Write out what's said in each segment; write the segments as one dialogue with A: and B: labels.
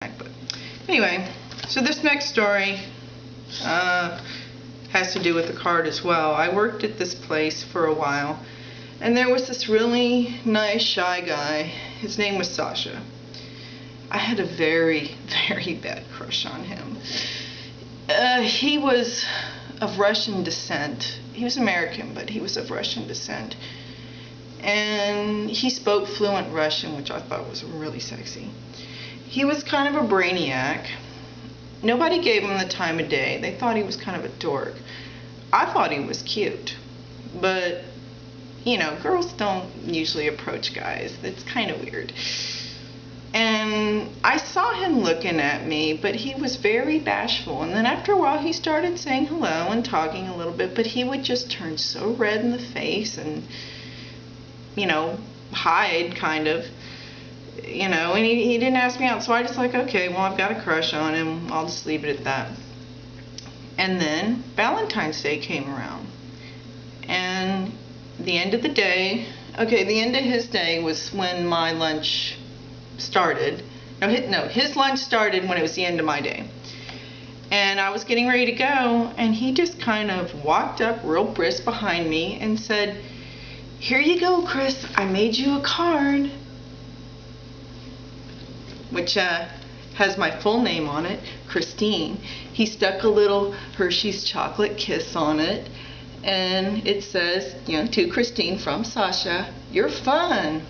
A: But anyway, so this next story has to do with the card as well. I worked at this place for a while, and there was this really nice shy guy. His name was Sasha. I had a very, very bad crush on him. He was of Russian descent. He was American, but he was of Russian descent. And he spoke fluent Russian, which I thought was really sexy. He was kind of a brainiac. Nobody gave him the time of day. They thought he was kind of a dork. I thought he was cute. But, you know, girls don't usually approach guys. It's kind of weird. And I saw him looking at me, but he was very bashful. And then after a while, he started saying hello and talking a little bit, but he would just turn so red in the face and, you know, hide, kind of. You know, and he didn't ask me out, so I just like, okay, well, I've got a crush on him. I'll just leave it at that. And then Valentine's Day came around. And the end of the day, okay, the end of his day was when my lunch started. No, his lunch started when it was the end of my day. And I was getting ready to go, and he just kind of walked up real brisk behind me and said, "Here you go, Chris, I made you a card." Which has my full name on it, Christine. He stuck a little Hershey's chocolate kiss on it, and it says, you know, to Christine from Sasha, "You're fun,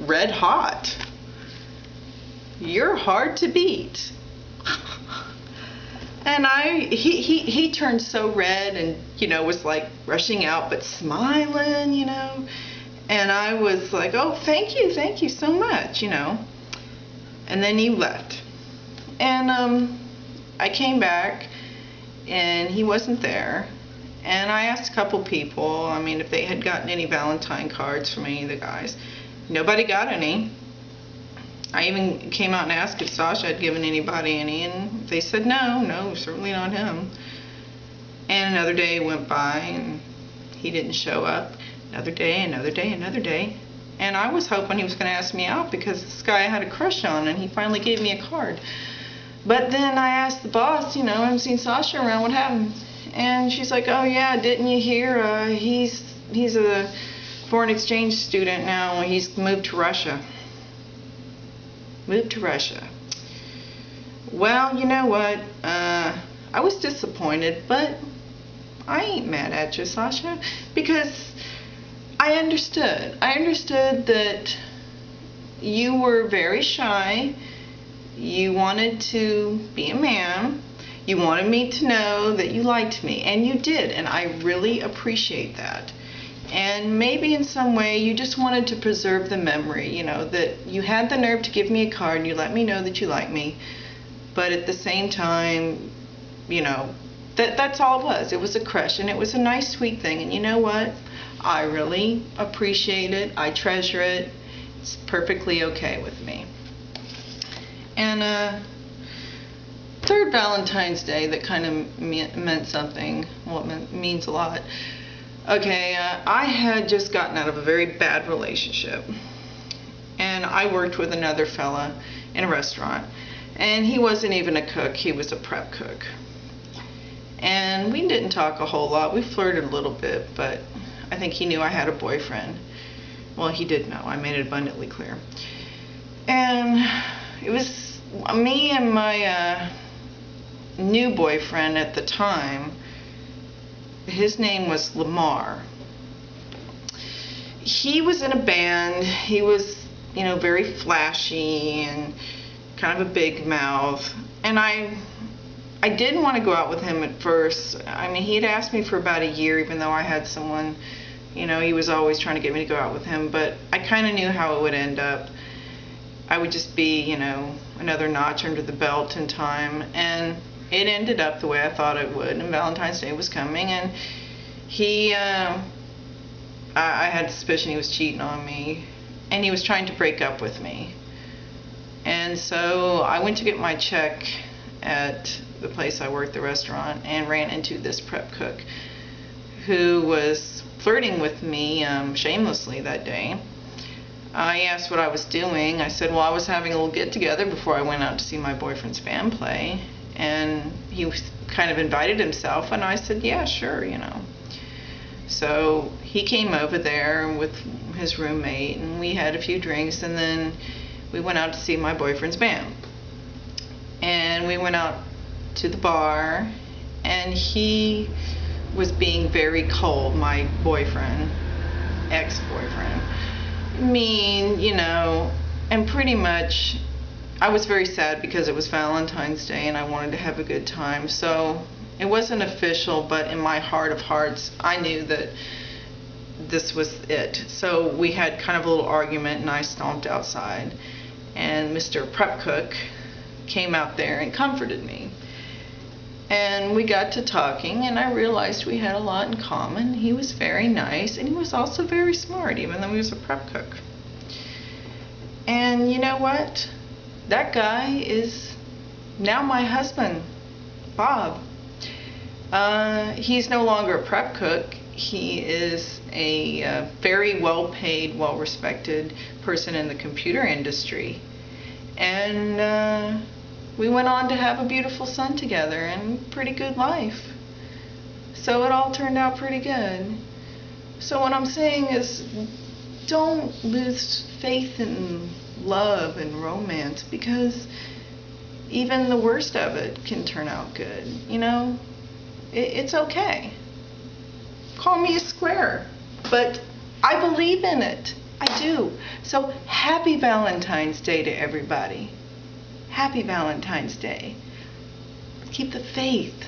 A: red hot. You're hard to beat." And he turned so red and, you know, was like rushing out but smiling, you know. And I was like, "Oh, thank you so much," you know. And then he left. And I came back, and he wasn't there. And I asked a couple people, I mean, if they had gotten any Valentine cards from any of the guys. Nobody got any. I even came out and asked if Sasha had given anybody any, and they said no, certainly not him. And another day went by, and he didn't show up. Another day, another day, another day. And I was hoping he was going to ask me out because this guy I had a crush on, and he finally gave me a card. But then I asked the boss, you know, I haven't seen Sasha around, what happened? And she's like, "Oh yeah, didn't you hear? He's a foreign exchange student now. He's moved to Russia." Moved to Russia. Well, you know what? I was disappointed, but I ain't mad at you, Sasha, because I understood. I understood that you were very shy. You wanted to be a man. You wanted me to know that you liked me, and you did, and I really appreciate that. And maybe in some way you just wanted to preserve the memory, you know, that you had the nerve to give me a card and you let me know that you like me. But at the same time, you know, that's all it was. It was a crush, and it was a nice, sweet thing. And you know what? I really appreciate it. I treasure it. It's perfectly okay with me. And third Valentine's Day that kind of meant something. Well, it means a lot. Okay, I had just gotten out of a very bad relationship. And I worked with another fella in a restaurant. And he wasn't even a cook. He was a prep cook. And we didn't talk a whole lot. We flirted a little bit, but I think he knew I had a boyfriend. Well, he did know. I made it abundantly clear. And it was me and my new boyfriend at the time. His name was Lamar. He was in a band. He was, you know, very flashy and kind of a big mouth. And I didn't want to go out with him at first. I mean, he had asked me for about a year, even though I had someone, you know, he was always trying to get me to go out with him. But I kind of knew how it would end up. I would just be, you know, another notch under the belt in time. And it ended up the way I thought it would. And Valentine's Day was coming. And I had suspicion he was cheating on me. And he was trying to break up with me. And so I went to get my check at the place I worked, the restaurant, and ran into this prep cook who was flirting with me shamelessly that day. I asked what I was doing. I said, well, I was having a little get-together before I went out to see my boyfriend's band play. And he kind of invited himself, and I said, yeah, sure, you know. So he came over there with his roommate, and we had a few drinks, and then we went out to see my boyfriend's band. And we went out to the bar, and he was being very cold, my boyfriend, ex-boyfriend. Mean, you know, and pretty much I was very sad because it was Valentine's Day and I wanted to have a good time. So it wasn't official, but in my heart of hearts, I knew that this was it. So we had kind of a little argument, and I stomped outside, and Mr. Prep Cook came out there and comforted me. And we got to talking, and I realized we had a lot in common. He was very nice, and he was also very smart, even though he was a prep cook. And you know what? That guy is now my husband, Bob. He's no longer a prep cook. He is a very well-paid, well-respected person in the computer industry. And we went on to have a beautiful son together and pretty good life. So it all turned out pretty good. So what I'm saying is, don't lose faith in love and romance, because even the worst of it can turn out good. You know, it's okay. Call me a square, but I believe in it. I do. So happy Valentine's Day to everybody. Happy Valentine's Day. Keep the faith.